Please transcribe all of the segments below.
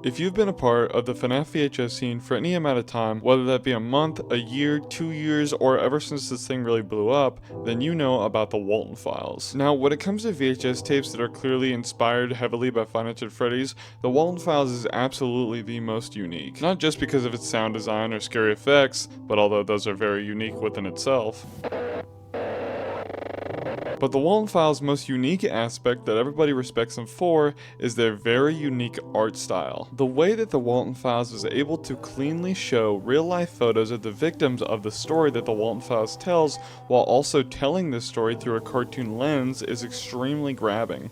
If you've been a part of the FNAF VHS scene for any amount of time, whether that be a month, a year, 2 years, or ever since this thing really blew up, then you know about the Walten Files. Now, when it comes to VHS tapes that are clearly inspired heavily by Five Nights at Freddy's, the Walten Files is absolutely the most unique. Not just because of its sound design or scary effects, but although those are very unique within itself. But the Walten Files' most unique aspect that everybody respects them for is their very unique art style. The way that the Walten Files is able to cleanly show real-life photos of the victims of the story that the Walten Files tells, while also telling this story through a cartoon lens, is extremely grabbing.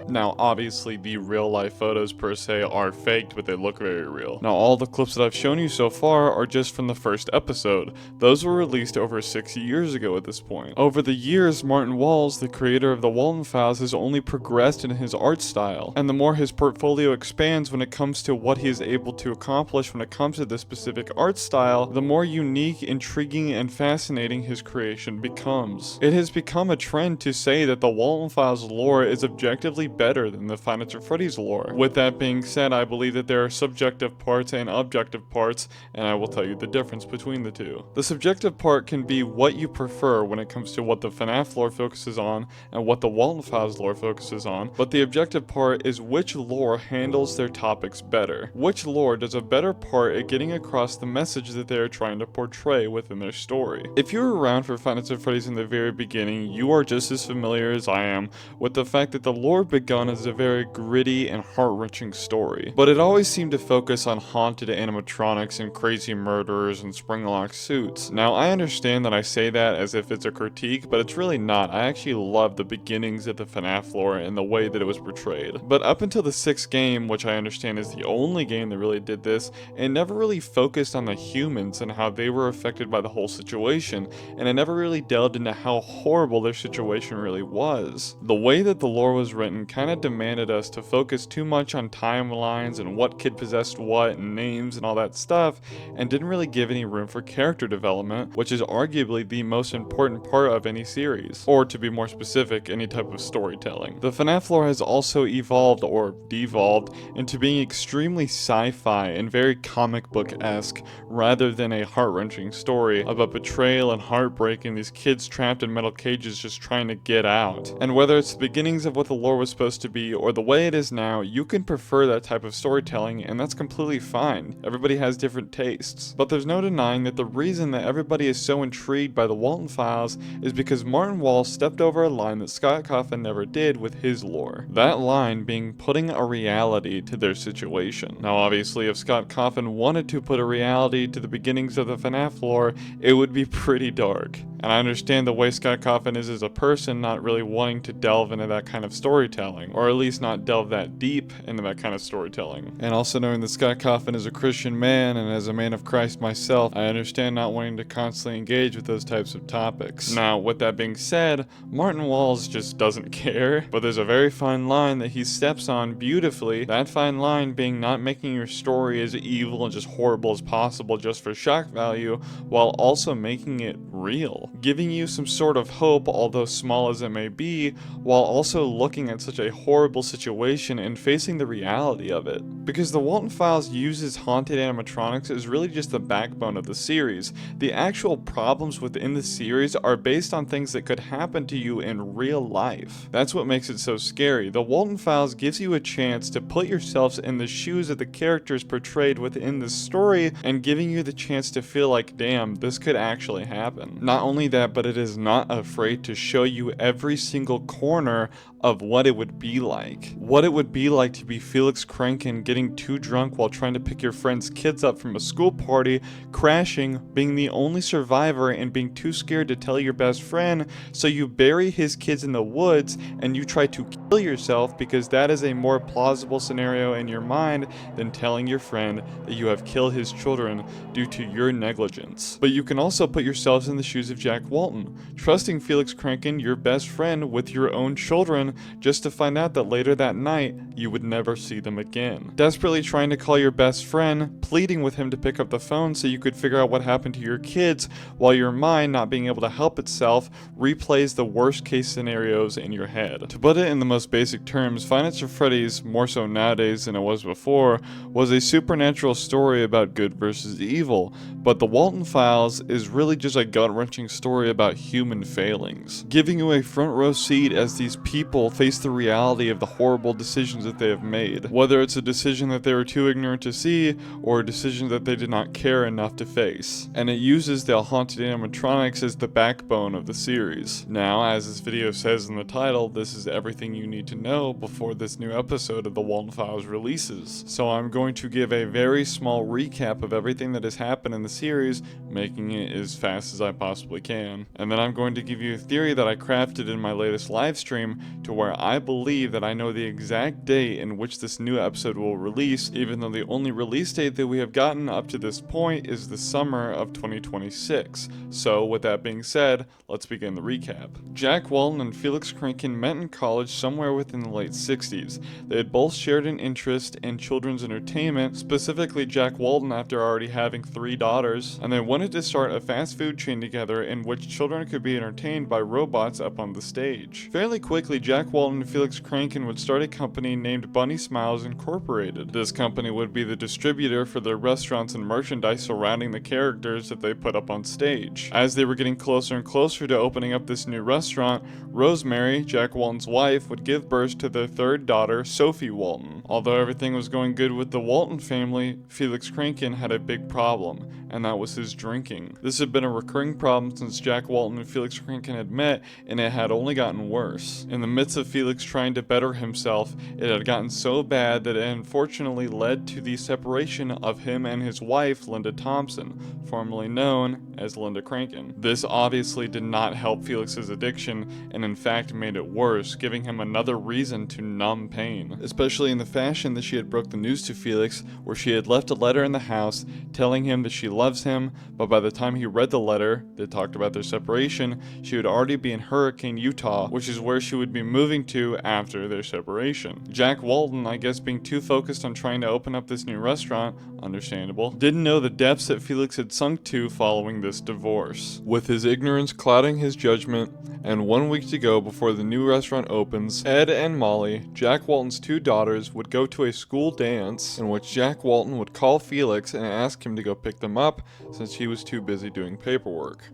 Now, obviously, the real-life photos per se are faked, but they look very real. Now, all the clips that I've shown you so far are just from the first episode. Those were released over 6 years ago at this point. Over the years, Martin Walls, the creator of the Walten Files, has only progressed in his art style, and the more his portfolio expands when it comes to what he is able to accomplish when it comes to this specific art style, the more unique, intriguing, and fascinating his creation becomes. It has become a trend to say that the Walten Files lore is objectively better than the Five Nights at Freddy's lore. With that being said, I believe that there are subjective parts and objective parts, and I will tell you the difference between the two. The subjective part can be what you prefer when it comes to what the FNAF lore focuses on and what the Walten Files lore focuses on, but the objective part is which lore handles their topics better. Which lore does a better part at getting across the message that they are trying to portray within their story. If you were around for Five Nights at Freddy's in the very beginning, you are just as familiar as I am with the fact that the lore begun as a very gritty and heart-wrenching story, but it always seemed to focus on haunted animatronics and crazy murderers and spring-locked suits. Now, I understand that I say that as if it's a critique, but it's really not. I actually love the beginnings of the FNAF lore and the way that it was portrayed. But up until the 6th game, which I understand is the only game that really did this, it never really focused on the humans and how they were affected by the whole situation, and it never really delved into how horrible their situation really was. The way that the lore was written kind of demanded us to focus too much on timelines and what kid possessed what and names and all that stuff, and didn't really give any room for character development, which is arguably the most important part of any series, or to be more specific, any type of storytelling. The FNAF lore has also evolved or devolved into being extremely sci-fi and very comic book-esque, rather than a heart-wrenching story about betrayal and heartbreak and these kids trapped in metal cages just trying to get out. And whether it's the beginnings of what the lore was supposed to be or the way it is now, you can prefer that type of storytelling, and that's completely fine. Everybody has different tastes. But there's no denying that the reason that everybody is so intrigued by the Walten Files is because Martin Walls stepped over a line that Scott Cawthon never did with his lore. That line being putting a reality to their situation. Now obviously, if Scott Cawthon wanted to put a reality to the beginnings of the FNAF lore, it would be pretty dark. And I understand the way Scott Cawthon is as a person, not really wanting to delve into that kind of storytelling, or at least not delve that deep into that kind of storytelling. And also knowing that Scott Cawthon is a Christian man, and as a man of Christ myself, I understand not wanting to constantly engage with those types of topics. Now, with that being said, Martin Walls just doesn't care, but there's a very fine line that he steps on beautifully, that fine line being not making your story as evil and just horrible as possible just for shock value, while also making it real. Giving you some sort of hope, although small as it may be, while also looking at such a horrible situation and facing the reality of it. Because the Walten Files uses haunted animatronics is really just the backbone of the series. The actual problems within the series are based on things that could happen to you in real life. That's what makes it so scary. The Walten Files gives you a chance to put yourselves in the shoes of the characters portrayed within the story, and giving you the chance to feel like, damn, this could actually happen. Not only that, but it is not afraid to show you every single corner of what it would be like. What it would be like to be Felix Kranken getting too drunk while trying to pick your friend's kids up from a school party, crashing, being the only survivor, and being too scared to tell your best friend, so you bury his kids in the woods and you try to kill yourself because that is a more plausible scenario in your mind than telling your friend that you have killed his children due to your negligence. But you can also put yourselves in the shoes of Jack Walton, trusting Felix Kranken, your best friend, with your own children, just to find out that later that night, you would never see them again. Desperately trying to call your best friend, pleading with him to pick up the phone so you could figure out what happened to your kids, while your mind, not being able to help itself, replays the worst case scenarios in your head. To put it in the most basic terms, Five Nights at Freddy's, more so nowadays than it was before, was a supernatural story about good versus evil, but the Walten Files is really just a gut-wrenching story about human failings, giving you a front row seat as these people face the reality of the horrible decisions that they have made, whether it's a decision that they were too ignorant to see, or a decision that they did not care enough to face. And it uses the haunted animatronics as the backbone of the series. Now, as this video says in the title, this is everything you need to know before this new episode of the Walten Files releases. So I'm going to give a very small recap of everything that has happened in the series, making it as fast as I possibly can. And then I'm going to give you a theory that I crafted in my latest live stream to where I believe that I know the exact date in which this new episode will release, even though the only release date that we have gotten up to this point is the summer of 2026. So with that being said, let's begin the recap. Jack Walten and Felix Kranken met in college somewhere within the late 60s. They had both shared an interest in children's entertainment, specifically Jack Walten after already having 3 daughters, and they wanted to start a fast food chain together in which children could be entertained by robots up on the stage. Fairly quickly, Jack Walten and Felix Kranken would start a company named Bunny Smiles Incorporated. This company would be the distributor for their restaurants and merchandise surrounding the characters that they put up on stage. As they were getting closer and closer to opening up this new restaurant, Rosemary, Jack Walten's wife, would give birth to their 3rd daughter, Sophie Walten. Although everything was going good with the Walten family, Felix Kranken had a big problem, and that was his drinking. This had been a recurring problem since Jack Walten and Felix Kranken had met, and it had only gotten worse. In the midst of Felix trying to better himself, it had gotten so bad that it unfortunately led to the separation of him and his wife, Linda Thompson, formerly known as Linda Kranken. This obviously did not help Felix's addiction, and in fact made it worse, giving him another reason to numb pain, especially in the fashion that she had broke the news to Felix, where she had left a letter in the house telling him that she loves him, but by the time he read the letter that talked about their separation, she would already be in Hurricane, Utah, which is where she would be moving to after their separation. Jack Walten, I guess being too focused on trying to open up this new restaurant, understandable, didn't know the depths that Felix had sunk to following this divorce. With his ignorance clouding his judgment, and 1 week to go before the new restaurant opens, Ed and Molly, Jack Walten's 2 daughters, would go to a school dance in which Jack Walten would call Felix and ask him to go pick them up since he was too busy doing paperwork.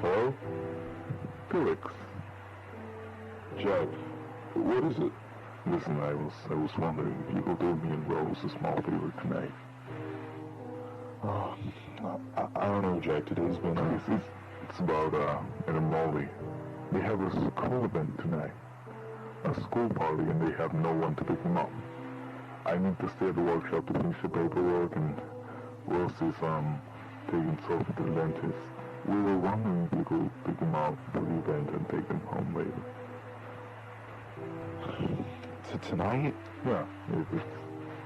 Hello? Felix. Jack, what is it? Listen, I was wondering if you could do me and Rose a small favor tonight. I don't know, Jack, today's been it's about Ed and Molly. They have a school event tonight. A school party, and they have no one to pick them up. I need to stay at the workshop to finish the paperwork, and Rose is taking Sophie to the dentist. We were wondering if you could pick them up for the event and take them home later. Tonight? Yeah, if it's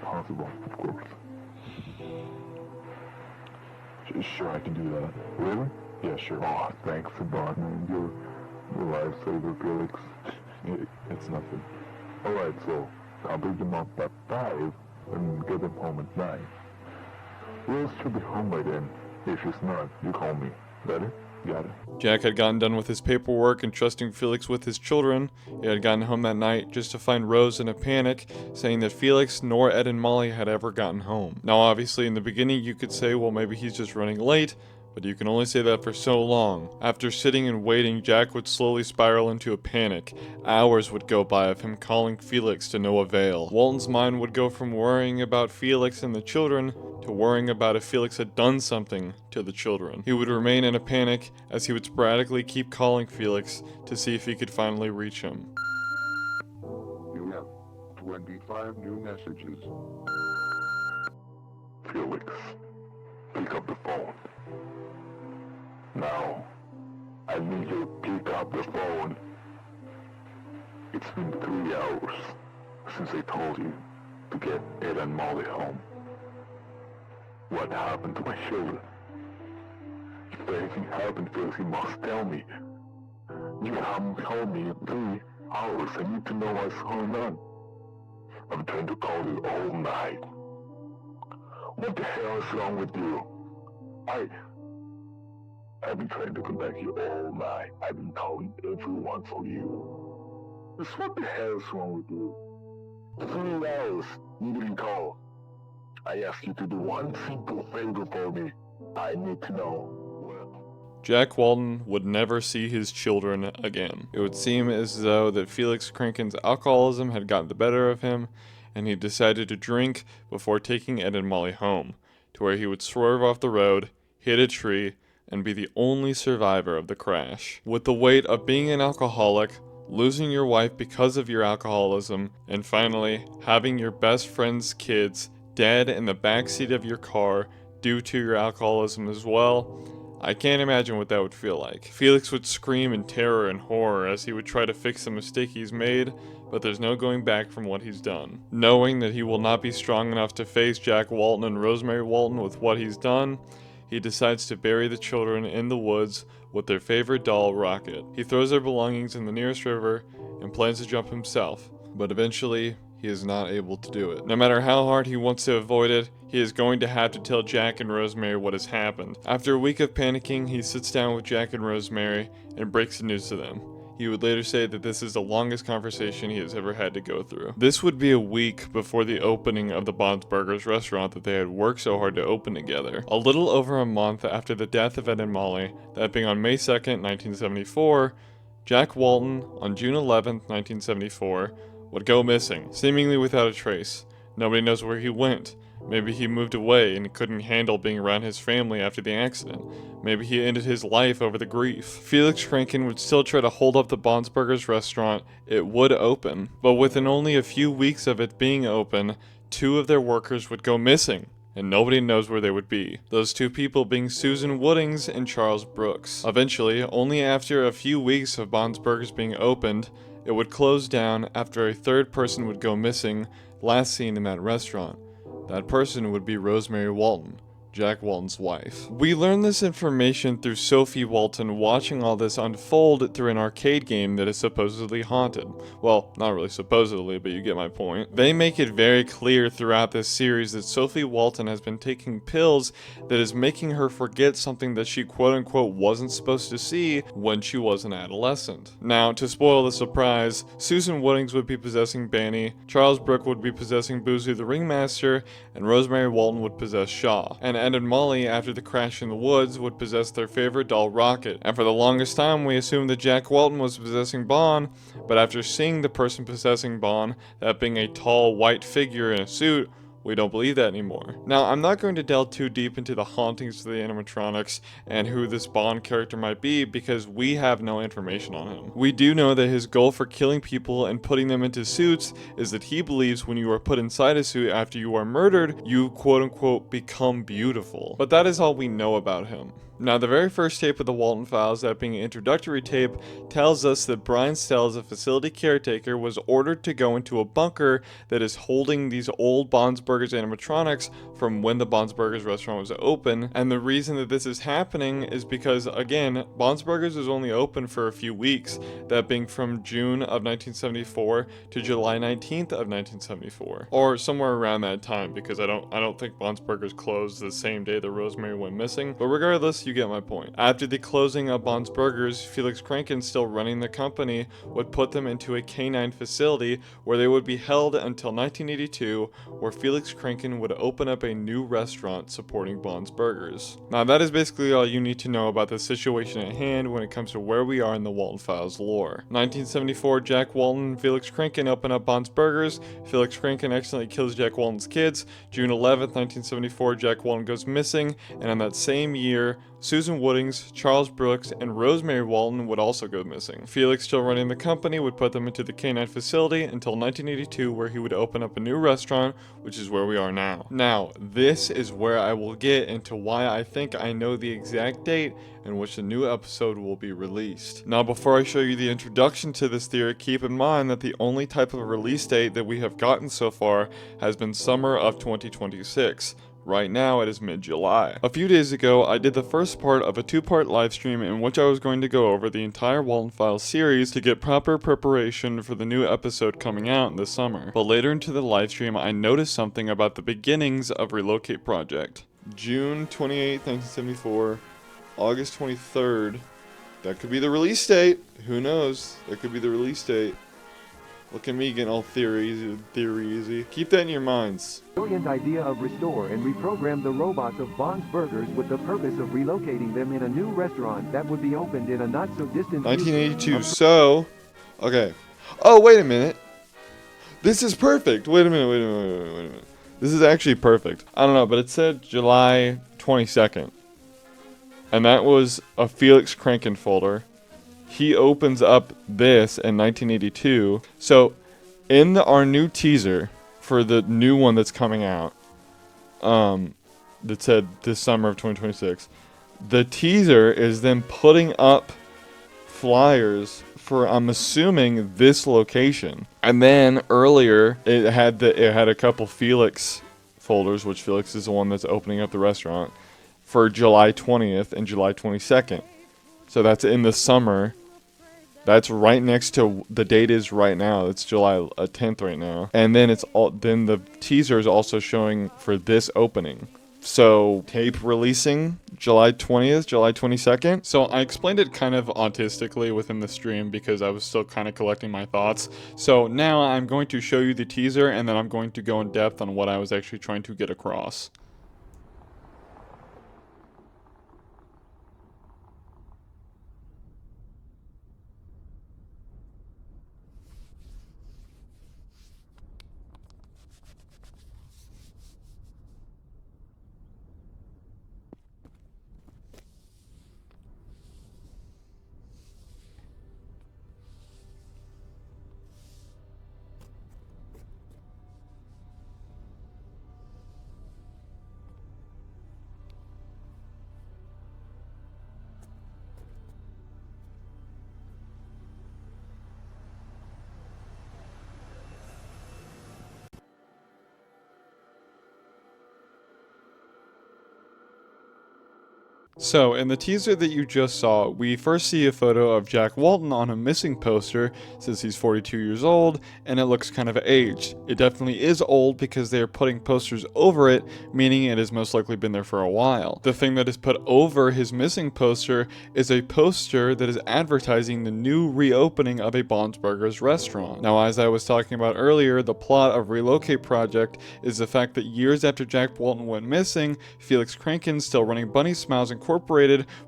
possible, of course. Sure, I can do that. Really? Yeah, sure. Oh, thanks a lot, man. You're a lifesaver, Felix. It's nothing. Alright, so I'll pick them up at 5 and get them home at 9. Rose should be home by then. If she's not, you call me. Got it? Got it. Jack had gotten done with his paperwork and trusting Felix with his children. He had gotten home that night just to find Rose in a panic, saying that Felix nor Ed and Molly had ever gotten home. Now obviously in the beginning you could say, well, maybe he's just running late, but you can only say that for so long. After sitting and waiting, Jack would slowly spiral into a panic. Hours would go by of him calling Felix to no avail. Walten's mind would go from worrying about Felix and the children to worrying about if Felix had done something to the children. He would remain in a panic as he would sporadically keep calling Felix to see if he could finally reach him. You have 25 new messages. Felix, pick up the phone. Now, I need you to pick up the phone. It's been 3 hours since I told you to get Ed and Molly home. What happened to my children? If anything happened, Felix, you must tell me. You haven't called me in Alice, I need to know what's going on. I'm trying to call you all night. What the hell is wrong with you? I've been trying to contact you all night. I've been calling everyone for you. Just what the hell is wrong with you? 3 hours, you didn't call. I asked you to do one simple favor for me. I need to know. Jack Walton would never see his children again. It would seem as though that Felix Kranken's alcoholism had gotten the better of him, and he decided to drink before taking Ed and Molly home, to where he would swerve off the road, hit a tree, and be the only survivor of the crash. With the weight of being an alcoholic, losing your wife because of your alcoholism, and finally, having your best friend's kids dead in the backseat of your car due to your alcoholism as well, I can't imagine what that would feel like. Felix would scream in terror and horror as he would try to fix the mistake he's made, but there's no going back from what he's done. Knowing that he will not be strong enough to face Jack Walton and Rosemary Walton with what he's done, he decides to bury the children in the woods with their favorite doll, Rocket. He throws their belongings in the nearest river and plans to jump himself, but eventually, he is not able to do it. No matter how hard he wants to avoid it, he is going to have to tell Jack and Rosemary what has happened. After a week of panicking, he sits down with Jack and Rosemary and breaks the news to them. He would later say that this is the longest conversation he has ever had to go through. This would be a week before the opening of the Bob's Burgers restaurant that they had worked so hard to open together. A little over a month after the death of Ed and Molly, that being on May 2nd, 1974, Jack Walton, on June 11th, 1974, would go missing, seemingly without a trace. Nobody knows where he went. Maybe he moved away and couldn't handle being around his family after the accident. Maybe he ended his life over the grief. Felix Kranken would still try to hold up the Bob's Burgers restaurant. It would open, but within only a few weeks of it being open, 2 of their workers would go missing, and nobody knows where they would be. Those 2 people being Susan Woodings and Charles Brooks. Eventually, only after a few weeks of Bob's Burgers being opened, it would close down after a 3rd person would go missing, last seen in that restaurant. That person would be Rosemary Walton, Jack Walton's wife. We learned this information through Sophie Walton watching all this unfold through an arcade game that is supposedly haunted. Well, not really supposedly, but you get my point. They make it very clear throughout this series that Sophie Walton has been taking pills that is making her forget something that she quote-unquote wasn't supposed to see when she was an adolescent. Now, to spoil the surprise, Susan Woodings would be possessing Banny, Charles Brooke would be possessing Boozy the Ringmaster, and Rosemary Walton would possess Shaw. And Ed and Molly, after the crash in the woods, would possess their favorite doll, Rocket. And for the longest time, we assumed that Jack Walton was possessing Bon, but after seeing the person possessing Bon, that being a tall, white figure in a suit, we don't believe that anymore. Now, I'm not going to delve too deep into the hauntings of the animatronics and who this Bond character might be because we have no information on him. We do know that his goal for killing people and putting them into suits is that he believes when you are put inside a suit after you are murdered, you quote-unquote become beautiful. But that is all we know about him. Now, the very first tape of the Walton Files, that being an introductory tape, tells us that Brian Stells, a facility caretaker, was ordered to go into a bunker that is holding these old Bob's Burgers animatronics from when the Bob's Burgers restaurant was open. And the reason that this is happening is because, again, Bob's Burgers was only open for a few weeks, that being from June of 1974 to July 19th of 1974, or somewhere around that time, because I don't think Bob's Burgers closed the same day that Rosemary went missing. But regardless, you get my point. After the closing of Bob's Burgers, Felix Kranken, still running the company, would put them into a canine facility where they would be held until 1982, where Felix Kranken would open up a new restaurant supporting Bob's Burgers. Now, that is basically all you need to know about the situation at hand when it comes to where we are in the Walton Files lore. 1974, Jack Walton and Felix Kranken open up Bob's Burgers. Felix Kranken accidentally kills Jack Walton's kids. June 11th, 1974, Jack Walton goes missing, and in that same year, Susan Woodings, Charles Brooks, and Rosemary Walton would also go missing. Felix, still running the company, would put them into the canine facility until 1982, where he would open up a new restaurant, which is where we are now. Now, this is where I will get into why I think I know the exact date in which the new episode will be released. Now, before I show you the introduction to this theory, keep in mind that the only type of release date that we have gotten so far has been summer of 2026. Right now it is mid-July. A few days ago, I did the first part of a 2-part live stream in which I was going to go over the entire Walten Files series to get proper preparation for the new episode coming out in the summer. But later into the live stream, I noticed something about the beginnings of Relocate Project. June 28th, 1974, August 23rd. That could be the release date. Who knows? That could be the release date. Look at me getting all theory easy. Keep that in your minds. Brilliant idea of restore and reprogram the robots of Bond's Burgers with the purpose of relocating them in a new restaurant that would be opened in a not-so-distant 1982. So, okay. Oh, wait a minute. This is perfect. Wait a minute. This is actually perfect. I don't know, but it said July 22nd. And that was a Felix Kranken folder. He opens up this in 1982. So, in our new teaser for the new one that's coming out, that said this summer of 2026, the teaser is them putting up flyers for, I'm assuming, this location. And then earlier, it had a couple Felix folders, which Felix is the one that's opening up the restaurant, for July 20th and July 22nd. So that's in the summer. That's right next to the date is right now. It's July 10th right now. And then then the teaser is also showing for this opening. So tape releasing July 20th, July 22nd. So I explained it kind of autistically within the stream because I was still kind of collecting my thoughts. So now I'm going to show you the teaser and then I'm going to go in depth on what I was actually trying to get across. So, in the teaser that you just saw, we first see a photo of Jack Walten on a missing poster, since he's 42 years old, and it looks kind of aged. It definitely is old because they are putting posters over it, meaning it has most likely been there for a while. The thing that is put over his missing poster is a poster that is advertising the new reopening of a Bond's Burgers restaurant. Now, as I was talking about earlier, the plot of Relocate Project is the fact that years after Jack Walten went missing, Felix Kranken, still running Bunny Smiles Incorporated,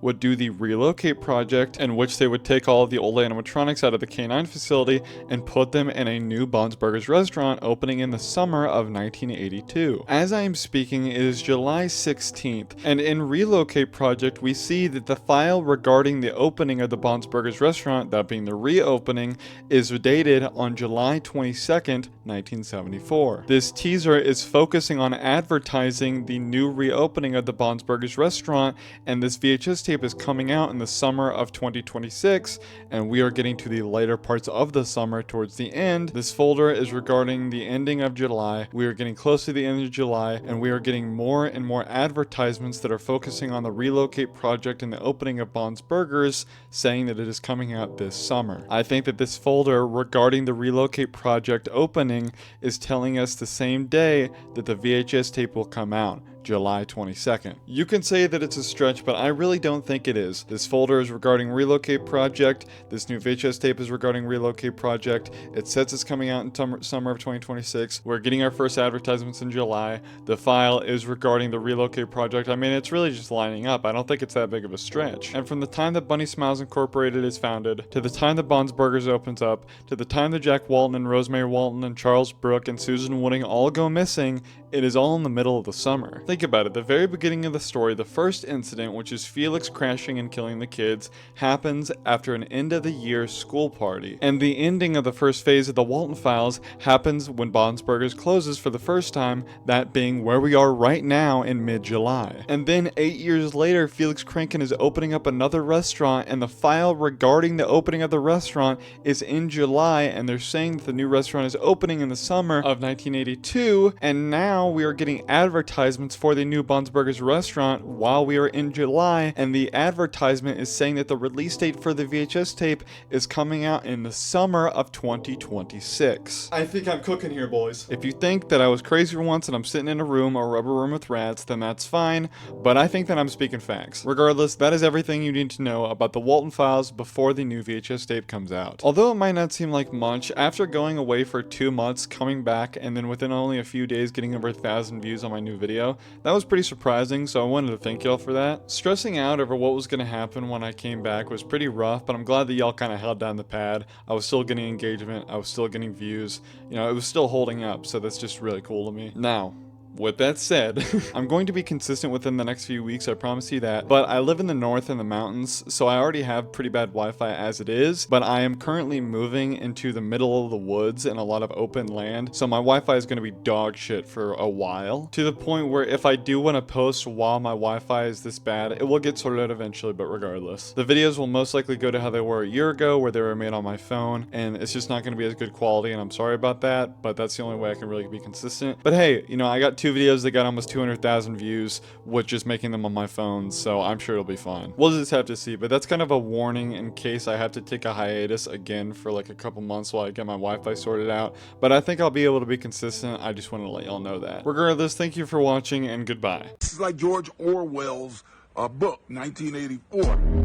would do the Relocate Project, in which they would take all of the old animatronics out of the K9 facility and put them in a new Bond's Burgers restaurant opening in the summer of 1982. As I am speaking, it is July 16th, and in Relocate Project, we see that the file regarding the opening of the Bond's Burgers restaurant, that being the reopening, is dated on July 22nd, 1974. This teaser is focusing on advertising the new reopening of the Bond's Burgers restaurant, and this VHS tape is coming out in the summer of 2026, and we are getting to the later parts of the summer towards the end. This folder is regarding the ending of July. We are getting close to the end of July, and we are getting more and more advertisements that are focusing on the Relocate Project and the opening of Bond's Burgers, saying that it is coming out this summer. I think that this folder regarding the Relocate Project opening is telling us the same day that the VHS tape will come out, July 22nd. You can say that it's a stretch, but I really don't think it is. This folder is regarding Relocate Project. This new VHS tape is regarding Relocate Project. It says it's coming out in summer of 2026. We're getting our first advertisements in July. The file is regarding the Relocate Project. I mean, it's really just lining up. I don't think it's that big of a stretch. And from the time that Bunny Smiles Incorporated is founded, to the time that Bond's Burgers opens up, to the time that Jack Walten and Rosemary Walten and Charles Brooke and Susan Wooding all go missing, it is all in the middle of the summer. Think about it. The very beginning of the story, the first incident, which is Felix crashing and killing the kids, happens after an end of the year school party. And the ending of the first phase of the Walten Files happens when Bond's Burgers closes for the first time, that being where we are right now in mid-July. And then 8 years later, Felix Kranken is opening up another restaurant, and the file regarding the opening of the restaurant is in July, and they're saying that the new restaurant is opening in the summer of 1982, and now now we are getting advertisements for the new Bon's Burgers restaurant while we are in July, and the advertisement is saying that the release date for the VHS tape is coming out in the summer of 2026. I think I'm cooking here, boys. If you think that I was crazy for once and I'm sitting in a room, a rubber room with rats, then that's fine, but I think that I'm speaking facts. Regardless, that is everything you need to know about the Walten Files before the new VHS tape comes out. Although it might not seem like much, after going away for 2 months, coming back, and then within only a few days getting over 1,000 views on my new video, that was pretty surprising, so I wanted to thank y'all for that. Stressing out over what was going to happen when I came back was pretty rough, but I'm glad that y'all kind of held down the pad. I was still getting engagement, I was still getting views, you know, it was still holding up, so that's just really cool to me. Now, with that said, I'm going to be consistent within the next few weeks, I promise you that, but I live in the north in the mountains, so I already have pretty bad Wi-Fi as it is, but I am currently moving into the middle of the woods and a lot of open land, so my Wi-Fi is going to be dog shit for a while, to the point where if I do want to post while my Wi-Fi is this bad, it will get sorted out eventually, but regardless. The videos will most likely go to how they were a year ago, where they were made on my phone, and it's just not going to be as good quality, and I'm sorry about that, but that's the only way I can really be consistent. But hey, you know, I got 2 videos that got almost 200,000 views with just making them on my phone, so I'm sure it'll be fine. We'll just have to see, but that's kind of a warning in case I have to take a hiatus again for like a couple months while I get my Wi-Fi sorted out, but I think I'll be able to be consistent. I just want to let y'all know that. Regardless, thank you for watching and goodbye. This is like George Orwell's book, 1984.